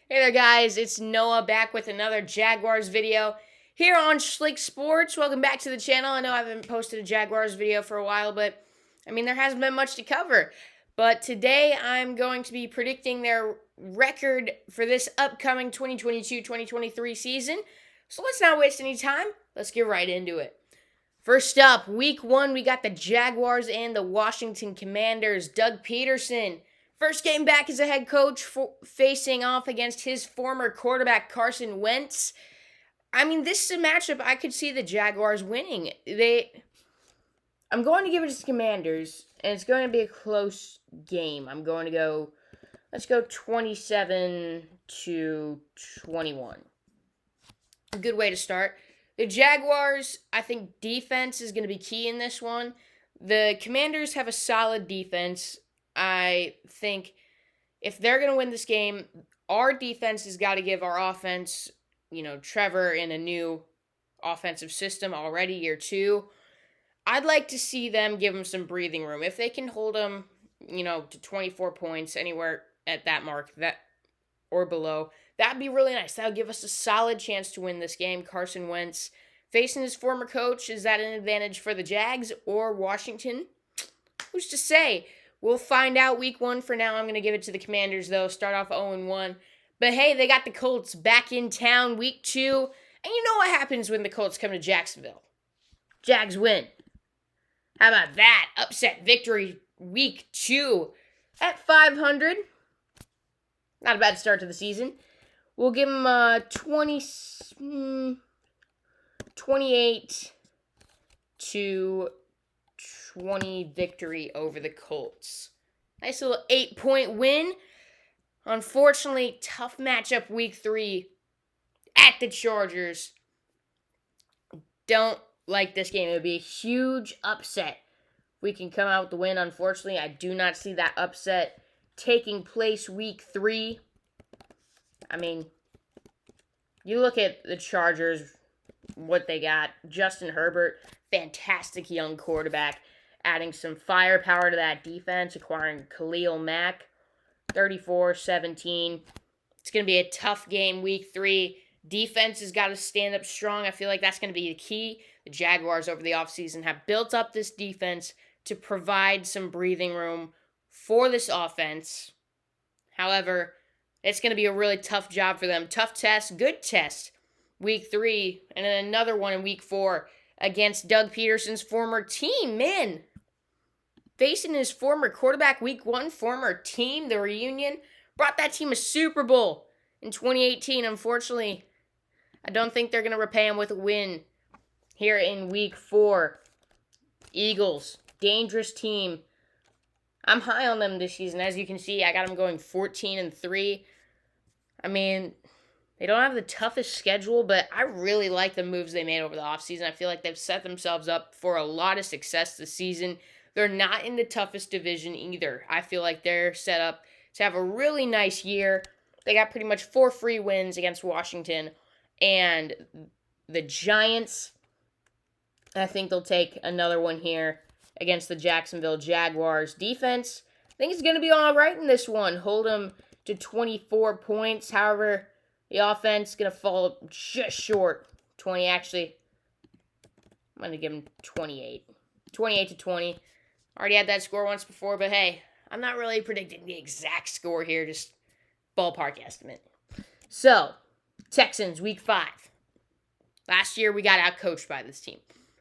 Hey there guys, it's Noah back with another Jaguars video here on Schlick Sports. Welcome back to the channel. I know I haven't posted a Jaguars video for a while, but there hasn't been much to cover. But today I'm going to be predicting their record for this upcoming 2022-2023 season. So let's not waste any time. Let's get right into it. First up, week 1, we got the Jaguars and the Washington Commanders. Doug Peterson, first game back as a head coach, facing off against his former quarterback, Carson Wentz. This is a matchup I could see the Jaguars winning. I'm going to give it to the Commanders, and it's going to be a close game. Let's go 27-21. A good way to start. The Jaguars, I think defense is going to be key in this one. The Commanders have a solid defense. I think if they're going to win this game, our defense has got to give our offense, Trevor in a new offensive system already, year 2. I'd like to see them give him some breathing room. If they can hold him, to 24 points, anywhere at that mark, that or below, that'd be really nice. That'll give us a solid chance to win this game. Carson Wentz facing his former coach, is that an advantage for the Jags or Washington? Who's to say? We'll find out week 1. For now, I'm going to give it to the Commanders, though. Start off 0-1. But hey, they got the Colts back in town week 2. And you know what happens when the Colts come to Jacksonville. Jags win. How about that? Upset victory week 2 at 500. Not a bad start to the season. We'll give them a 28-20 victory over the Colts. Nice little 8-point win. Unfortunately, tough matchup week 3 at the Chargers. Don't like this game. It would be a huge upset if we can come out with the win. Unfortunately, I do not see that upset taking place week 3. You look at the Chargers, what they got. Justin Herbert, fantastic young quarterback, adding some firepower to that defense, acquiring Khalil Mack, 34-17. It's going to be a tough game week 3. Defense has got to stand up strong. I feel like that's going to be the key. The Jaguars over the offseason have built up this defense to provide some breathing room for this offense. However, it's going to be a really tough job for them. Tough test, good test, week 3, and then another one in week 4 against Doug Peterson's former team. Man, facing his former quarterback week 1, former team, the reunion, brought that team a Super Bowl in 2018. Unfortunately, I don't think they're going to repay him with a win here in week 4. Eagles, dangerous team. I'm high on them this season. As you can see, I got them going 14-3. They don't have the toughest schedule, but I really like the moves they made over the offseason. I feel like they've set themselves up for a lot of success this season. They're not in the toughest division either. I feel like they're set up to have a really nice year. They got pretty much 4 free wins against Washington and the Giants. I think they'll take another one here against the Jacksonville Jaguars. Defense, I think it's going to be all right in this one. Hold them to 24 points. However, the offense is going to fall just short. 20, actually. I'm going to give them 28. 28-20. Already had that score once before, but hey, I'm not really predicting the exact score here, just ballpark estimate. So, Texans, week 5. Last year, we got outcoached by this team.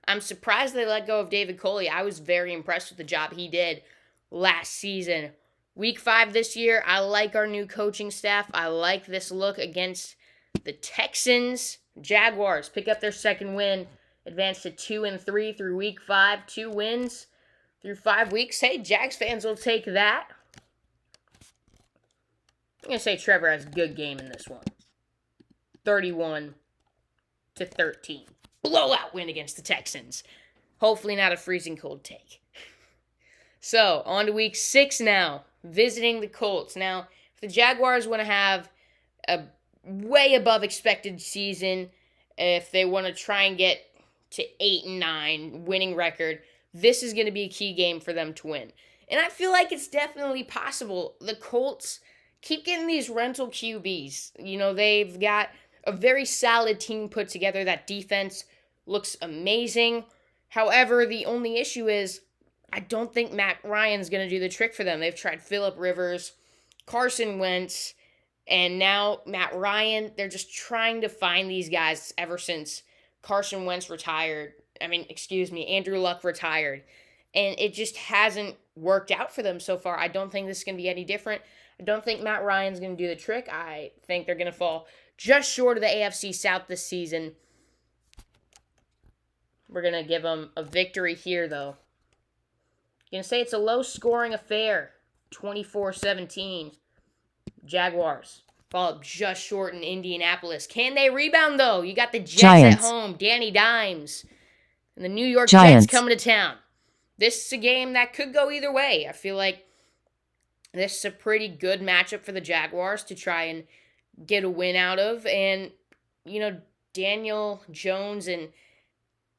I'm surprised they let go of David Coley. I was very impressed with the job he did last season. Week 5 this year, I like our new coaching staff. I like this look against the Texans. Jaguars pick up their second win, advance to 2-3 through week 5. 2 wins through 5 weeks. Hey, Jags fans will take that. I'm going to say Trevor has a good game in this one. 31-13. Blowout win against the Texans. Hopefully not a freezing cold take. So, on to week 6 now. Visiting the Colts. Now, if the Jaguars want to have a way above expected season, if they want to try and get to 8-9 winning record, this is going to be a key game for them to win. And I feel like it's definitely possible. The Colts keep getting these rental QBs. They've got a very solid team put together. That defense looks amazing. However, the only issue is I don't think Matt Ryan's going to do the trick for them. They've tried Phillip Rivers, Carson Wentz, and now Matt Ryan. They're just trying to find these guys ever since Carson Wentz retired. Andrew Luck retired. And it just hasn't worked out for them so far. I don't think this is going to be any different. I don't think Matt Ryan's going to do the trick. I think they're going to fall just short of the AFC South this season. We're going to give them a victory here, though. Going to say it's a low-scoring affair. 24-17. Jaguars fall up just short in Indianapolis. Can they rebound, though? You got the Jets at home. Danny Dimes. And the New York Jets coming to town. This is a game that could go either way. I feel like this is a pretty good matchup for the Jaguars to try and get a win out of. And, Daniel Jones and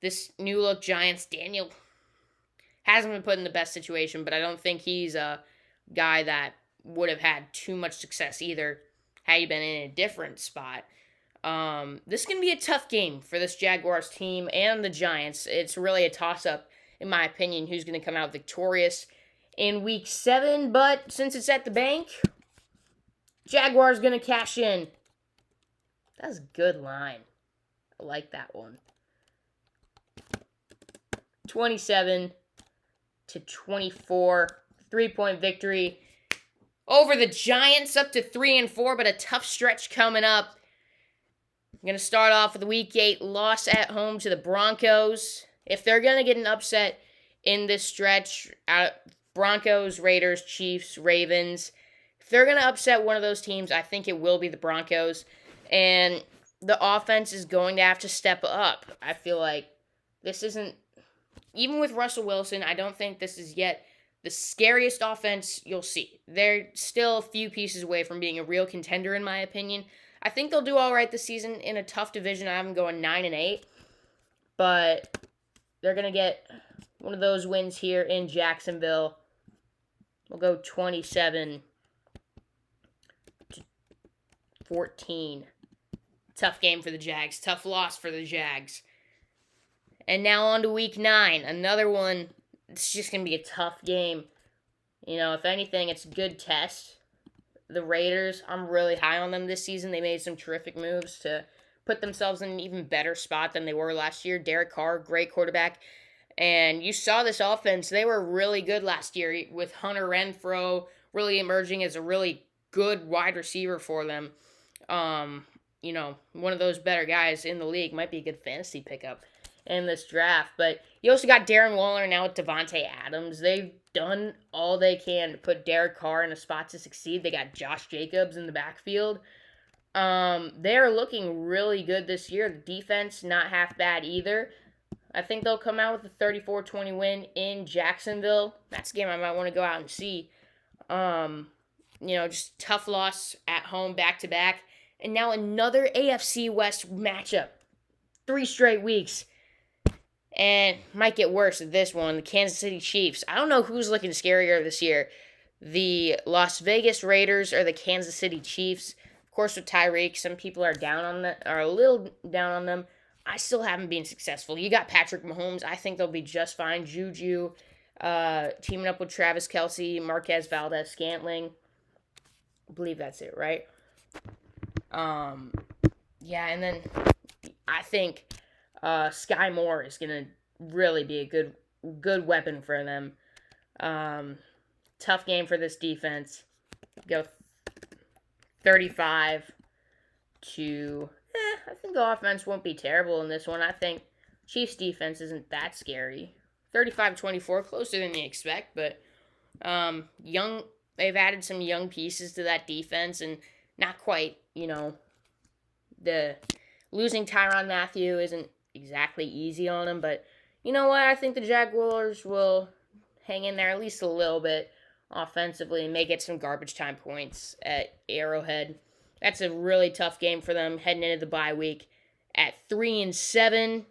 this new-look Giants, Daniel hasn't been put in the best situation, but I don't think he's a guy that would have had too much success either had he been in a different spot. This is going to be a tough game for this Jaguars team and the Giants. It's really a toss-up, in my opinion, who's going to come out victorious in Week 7. But since it's at the bank, Jaguars going to cash in. That's a good line. I like that one. 27-24, 3-point victory over the Giants, up to 3-4, but a tough stretch coming up. I'm going to start off with the Week 8 loss at home to the Broncos. If they're going to get an upset in this stretch, Broncos, Raiders, Chiefs, Ravens, if they're going to upset one of those teams, I think it will be the Broncos. And the offense is going to have to step up. I feel like this isn't, even with Russell Wilson, I don't think this is yet the scariest offense you'll see. They're still a few pieces away from being a real contender, in my opinion. I think they'll do all right this season in a tough division. I have them going 9-8, but they're going to get one of those wins here in Jacksonville. We'll go 27-14. Tough game for the Jags. Tough loss for the Jags. And now on to Week 9. Another one. It's just going to be a tough game. If anything, it's a good test. The Raiders, I'm really high on them this season. They made some terrific moves to put themselves in an even better spot than they were last year. Derek Carr, great quarterback. And you saw this offense. They were really good last year with Hunter Renfrow really emerging as a really good wide receiver for them. One of those better guys in the league. Might be a good fantasy pickup in this draft. But you also got Darren Waller now with Devontae Adams. They've done all they can to put Derek Carr in a spot to succeed. They got Josh Jacobs in the backfield. They're looking really good this year. The defense, not half bad either. I think they'll come out with a 34-20 win in Jacksonville. That's a game I might want to go out and see. Just tough loss at home back-to-back. And now another AFC West matchup. 3 straight weeks. And might get worse at this one, the Kansas City Chiefs. I don't know who's looking scarier this year, the Las Vegas Raiders or the Kansas City Chiefs. Of course, with Tyreek, some people are a little down on them. I still haven't been successful. You got Patrick Mahomes. I think they'll be just fine. Juju, teaming up with Travis Kelce, Marquez Valdez-Scantling. I believe that's it, right? And then I think Sky Moore is going to really be a good weapon for them. Tough game for this defense. Go 35 to... I think the offense won't be terrible in this one. I think Chiefs' defense isn't that scary. 35-24, closer than you expect, but they've added some young pieces to that defense, and not quite, the losing Tyrann Mathieu isn't exactly easy on them, but you know what? I think the Jaguars will hang in there at least a little bit offensively and may get some garbage time points at Arrowhead. That's a really tough game for them heading into the bye week. At 3-7,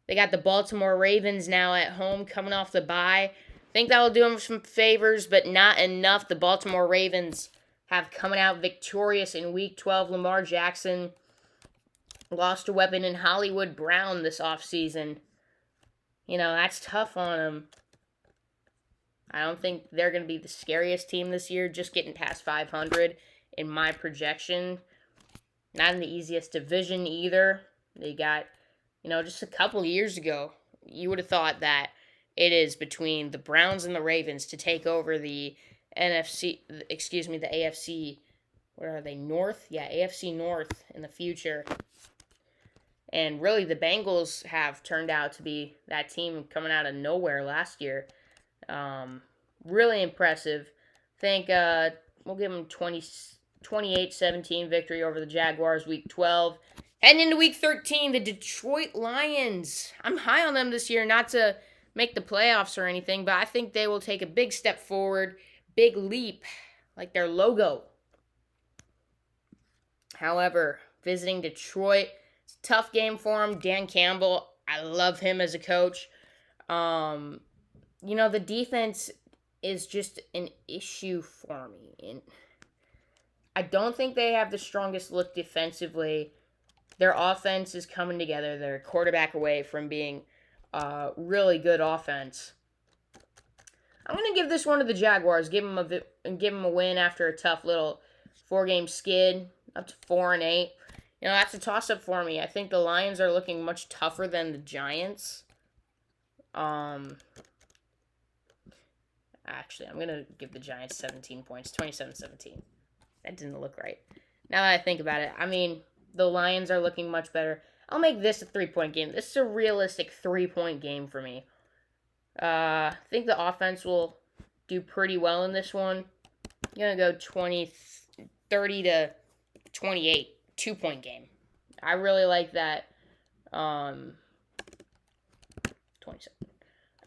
they got the Baltimore Ravens now at home coming off the bye. I think that will do them some favors, but not enough. The Baltimore Ravens have coming out victorious in Week 12. Lamar Jackson lost a weapon in Hollywood Brown this offseason. That's tough on him. I don't think they're going to be the scariest team this year, just getting past 500 in my projection. Not in the easiest division either. They got, just a couple years ago, you would have thought that it is between the Browns and the Ravens to take over the the AFC, what are they, North? Yeah, AFC North in the future. And really, the Bengals have turned out to be that team coming out of nowhere last year. Really impressive. I think we'll give them 28-17 victory over the Jaguars Week 12. Heading into Week 13, the Detroit Lions. I'm high on them this year, not to make the playoffs or anything, but I think they will take a big step forward, big leap, like their logo. However, visiting Detroit, it's a tough game for them. Dan Campbell, I love him as a coach. The defense is just an issue for me. And I don't think they have the strongest look defensively. Their offense is coming together. They're a quarterback away from being really good offense. I'm going to give this one to the Jaguars. Give them a win after a tough little 4-game skid, up to 4-8. That's a toss-up for me. I think the Lions are looking much tougher than the Giants. Actually, I'm going to give the Giants 17 points, 27-17. That didn't look right. Now that I think about it, the Lions are looking much better. I'll make this a 3-point game. This is a realistic 3-point game for me. I think the offense will do pretty well in this one. I'm going to go 30-28, 2-point game. I really like that. 27.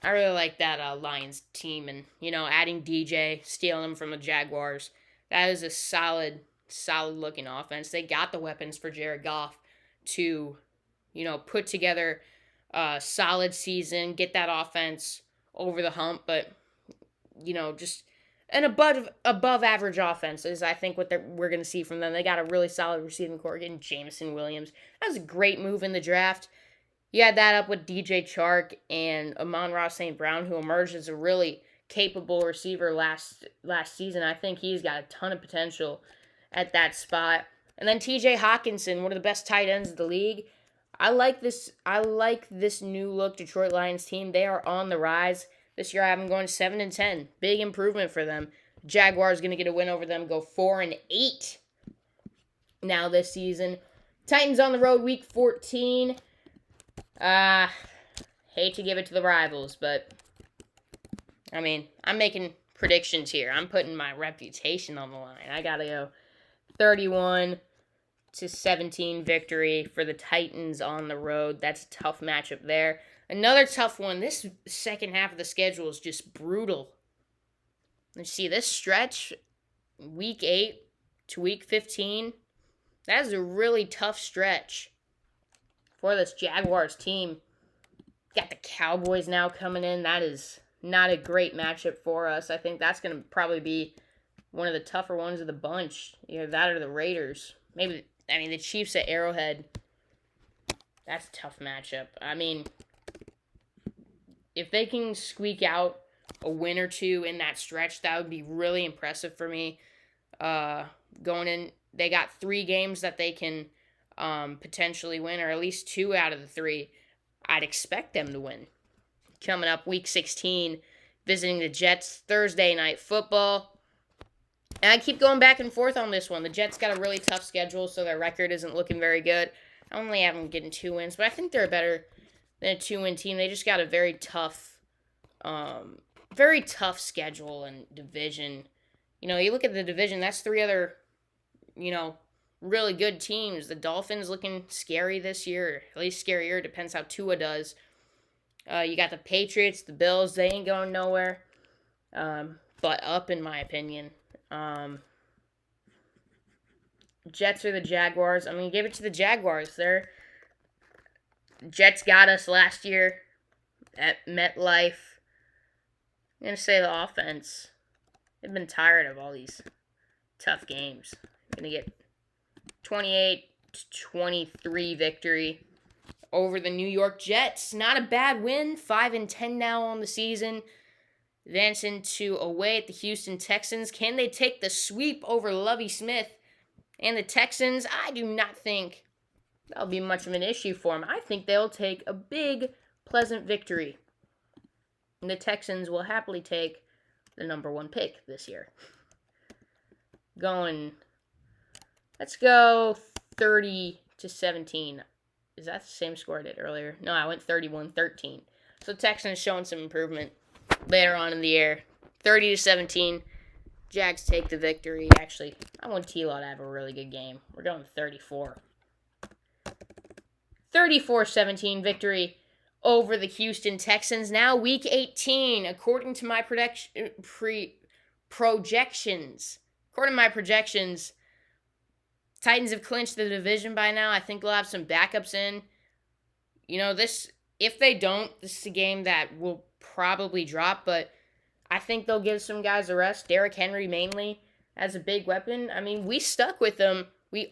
I really like that Lions team, and adding DJ, stealing him from the Jaguars. That is a solid looking offense. They got the weapons for Jared Goff to, put together a solid season, get that offense over the hump, but just an above average offense is, I think, what we're going to see from them. They got a really solid receiving core, getting Jameson Williams. That was a great move in the draft. You add that up with DJ Chark and Amon-Ra St. Brown, who emerged as a really capable receiver last season. I think he's got a ton of potential at that spot. And then TJ Hawkinson, one of the best tight ends of the league. I like this new look Detroit Lions team. They are on the rise. This year I have them going 7-10. Big improvement for them. Jaguars going to get a win over them, go 4-8 now this season. Titans on the road Week 14. Hate to give it to the rivals, but I'm making predictions here. I'm putting my reputation on the line. I gotta go 31-17 victory for the Titans on the road. That's a tough matchup there. Another tough one. This second half of the schedule is just brutal. Let's see, this stretch, Week 8 to Week 15, that is a really tough stretch for this Jaguars team. Got the Cowboys now coming in. That is not a great matchup for us. I think that's going to probably be one of the tougher ones of the bunch. Either that or the Raiders. Maybe, the Chiefs at Arrowhead. That's a tough matchup. If they can squeak out a win or two in that stretch, that would be really impressive for me. Going in, they got 3 games that they can potentially win, or at least 2 out of the 3. I'd expect them to win. Coming up Week 16, visiting the Jets, Thursday Night Football. And I keep going back and forth on this one. The Jets got a really tough schedule, so their record isn't looking very good. I only have them getting 2 wins, but I think they're better than a 2-win team. They just got a very tough schedule and division. You look at the division, that's 3 other, really good teams. The Dolphins looking scary this year, at least scarier, depends how Tua does. You got the Patriots, the Bills, they ain't going nowhere, but up in my opinion. Jets or the Jaguars. Give it to the Jaguars. Jets got us last year at MetLife. I'm going to say the offense. They've been tired of all these tough games. Going to get 28-23 victory over the New York Jets. Not a bad win. 5-10 now on the season. Advancing to away at the Houston Texans. Can they take the sweep over Lovie Smith and the Texans? I do not think that'll be much of an issue for them. I think they'll take a big, pleasant victory. And the Texans will happily take the number 1 pick this year. Let's go 30-17. Is that the same score I did earlier? No, I went 31-13. So Texans showing some improvement later on in the year. 30-17. Jags take the victory. Actually, I want T-Law to have a really good game. We're going 34. 34-17 victory over the Houston Texans. Now week 18, according to my projections. According to my projections, Titans have clinched the division by now. I think they'll have some backups in. If they don't, this is a game that will probably drop, but I think they'll give some guys a rest. Derrick Henry mainly as a big weapon. I mean, we stuck with them. We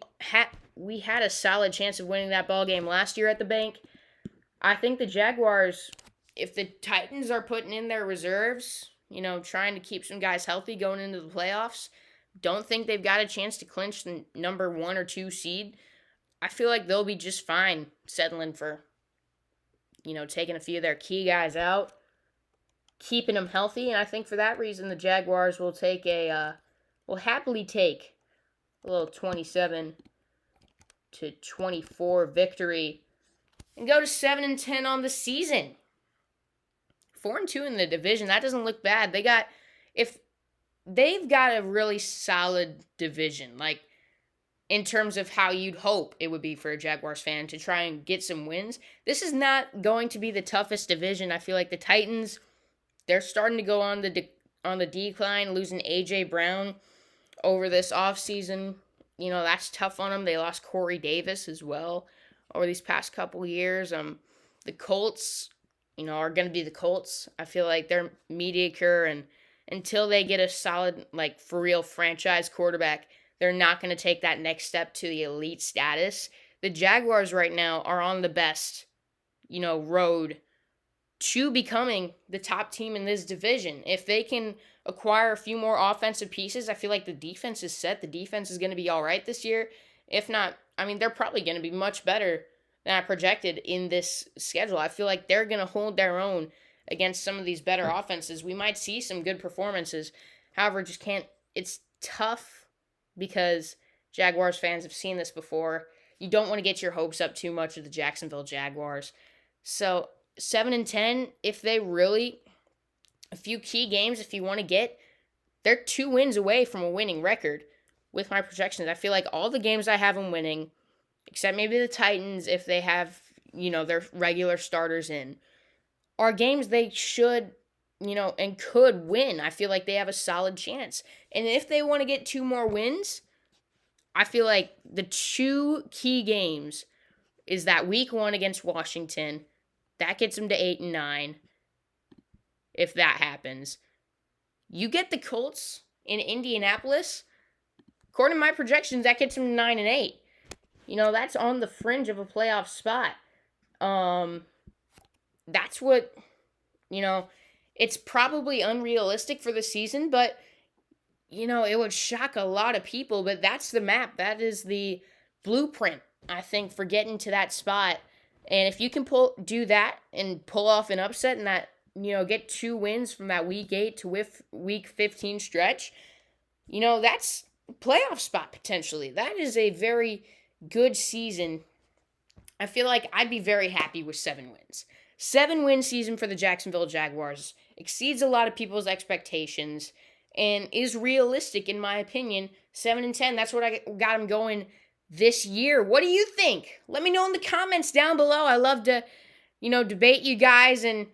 had a solid chance of winning that ball game last year at the bank. I think the Jaguars, if the Titans are putting in their reserves, trying to keep some guys healthy going into the playoffs, don't think they've got a chance to clinch the number 1 or 2 seed. I feel like they'll be just fine settling for, taking a few of their key guys out, keeping them healthy. And I think for that reason, the Jaguars will happily take a little 27-24 victory and go to 7-10 on the season. 4-2 in the division. That doesn't look bad. They've got a really solid division, in terms of how you'd hope it would be for a Jaguars fan to try and get some wins. This is not going to be the toughest division. I feel like the Titans, they're starting to go on the decline, losing A.J. Brown over this offseason. That's tough on them. They lost Corey Davis as well over these past couple years. The Colts, are going to be the Colts. I feel like they're mediocre, and until they get a solid, for real franchise quarterback, they're not going to take that next step to the elite status. The Jaguars right now are on the best, road to becoming the top team in this division. If they can acquire a few more offensive pieces, I feel like the defense is set. The defense is going to be all right this year. If not, they're probably going to be much better than I projected in this schedule. I feel like they're going to hold their own against some of these better offenses. We might see some good performances. However, it's tough because Jaguars fans have seen this before. You don't want to get your hopes up too much with the Jacksonville Jaguars. So 7-10, if they really, a few key games, if you want to get, they're 2 wins away from a winning record with my projections. I feel like all the games I have them winning, except maybe the Titans, if they have, their regular starters in, are games they should, and could win. I feel like they have a solid chance. And if they want to get 2 more wins, I feel like the 2 key games is that week 1 against Washington. That gets them to 8-9. If that happens. You get the Colts in Indianapolis. According to my projections, that gets them to 9-8. That's on the fringe of a playoff spot. That's what, it's probably unrealistic for the season, but, it would shock a lot of people, but that's the map. That is the blueprint, I think, for getting to that spot. And if you can do that and pull off an upset and that, get 2 wins from that week 8 to week 15 stretch, that's playoff spot potentially. That is a very good season. I feel like I'd be very happy with 7 wins. 7-win season for the Jacksonville Jaguars exceeds a lot of people's expectations and is realistic in my opinion. 7-10, that's what I got them going this year. What do you think? Let me know in the comments down below. I love to, debate you guys and,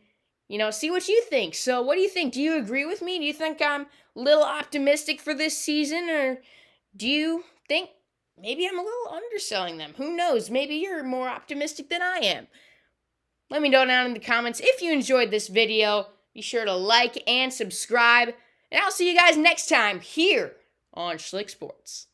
see what you think. So what do you think? Do you agree with me? Do you think I'm a little optimistic for this season, or do you think maybe I'm a little underselling them? Who knows? Maybe you're more optimistic than I am. Let me know down in the comments. If you enjoyed this video, be sure to like and subscribe. And I'll see you guys next time here on Schlick Sports.